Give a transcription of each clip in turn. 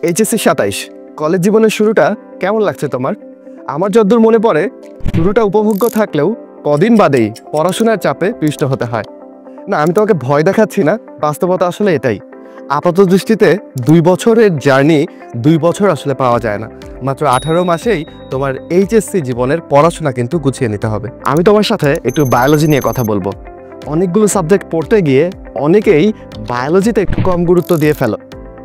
HSC ২৭ college জীবনের শুরুটা কেমন লাগছে তোমার? আমার যতদূর মনে পড়ে শুরুটা উপভোগ্য থাকলেও কদিন বাদেই পড়াশোনার চাপে পিষ্ট হতে হয়। না, আমি তোমাকে ভয় দেখাচ্ছি না, বাস্তবতা আসলে এটাই। আপাত দৃষ্টিতে ২ বছরের জার্নি ২ বছর আসলে পাওয়া যায় না। মাত্র ১৮ মাসেই তোমার এইচএসসি জীবনের পড়াশোনা কিন্তু গুছিয়ে নিতে হবে। আমি তোমার সাথে একটু বায়োলজি নিয়ে কথা বলবো। অনেকগুলো সাবজেক্ট পড়তে গিয়ে অনেকেই বায়োলজিতে একটু কম গুরুত্ব দিয়ে ফেলো,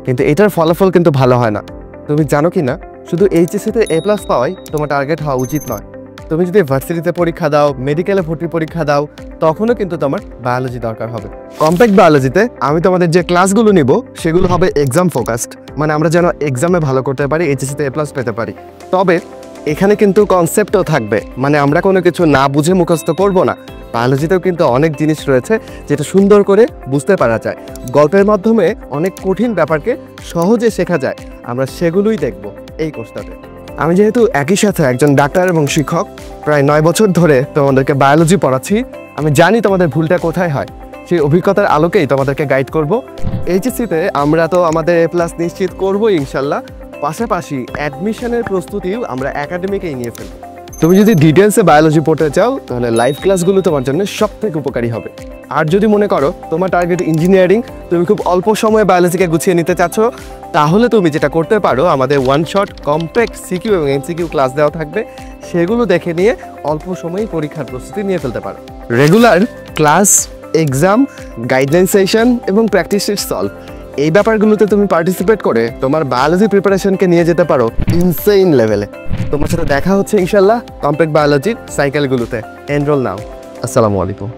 কিন্তু এটার ফলাফল কিন্তু ভালো হয় না। তুমি জানো কি না, শুধু এইচএসসিতে A+ পাওয়াই তোমার টার্গেট হওয়া উচিত নয়। তুমি যদি ভার্সিটিতে পরীক্ষা দাও, মেডিকেলে ভর্তির পরীক্ষা দাও, তখনও কিন্তু তোমার বায়োলজি দরকার হবে। কম্প্যাক্ট বায়োলজিতে আমি তোমাদের যে ক্লাসগুলো নিব সেগুলো হবে এক্সাম ফোকাসড, মানে আমরা যেন এক্সামে ভালো করতে পারি, এইচএসসিতে A+ পেতে পারি। তবে এখানে কিন্তু কনসেপ্টও থাকবে, মানে আমরা কোনো কিছু না বুঝে মুখস্থ করব না। বায়োলজিতেও কিন্তু অনেক জিনিস রয়েছে যেটা সুন্দর করে বুঝতে পারা যায়। গল্পের মাধ্যমে অনেক কঠিন ব্যাপারকে সহজে শেখা যায়, আমরা সেগুলোই দেখব এই কোর্সটাতে। আমি যেহেতু একই সাথে একজন ডাক্তার এবং শিক্ষক, প্রায় ৯ বছর ধরে তোমাদেরকে বায়োলজি পড়াচ্ছি, আমি জানি তোমাদের ভুলটা কোথায় হয়। সেই অভিজ্ঞতার আলোকেই তোমাদেরকে গাইড করব। এইচএসসিতে আমরা তো আমাদের A+ নিশ্চিত করবো ইনশাল্লাহ, পাশাপাশি অ্যাডমিশনের প্রস্তুতিও আমরা একাডেমিকেই নিয়ে ফেলব। তুমি যদি ডিটেলসে বায়োলজি পড়তে চাও তাহলে লাইভ ক্লাসগুলো তোমার জন্য সবথেকে উপকারী হবে। আর যদি মনে করো তোমার টার্গেট ইঞ্জিনিয়ারিং, তুমি খুব অল্প সময়ে বায়োলজিকে গুছিয়ে নিতে চাচ্ছ, তাহলে তুমি যেটা করতে পারো, আমাদের ওয়ান শট কমপ্যাক্ট সিকিউ এবং এমসিকিউ ক্লাস দেওয়া থাকবে, সেগুলো দেখে নিয়ে অল্প সময়েই পরীক্ষার প্রস্তুতি নিয়ে ফেলতে পারো। Regular class, exam, guideline session এবং প্র্যাকটিস শিট সলভ, এই ব্যাপারগুলোতে তুমি পার্টিসিপেট করে তোমার বায়োলজি প্রিপারেশনকে নিয়ে যেতে পারো ইনসেইন লেভেলে। তোমার সাথে দেখা হচ্ছে ইনশাল্লাহ কমপ্যাক্ট বায়োলজির সাইকেলগুলোতে। এনরোল নাও। আসসালামু আলাইকুম।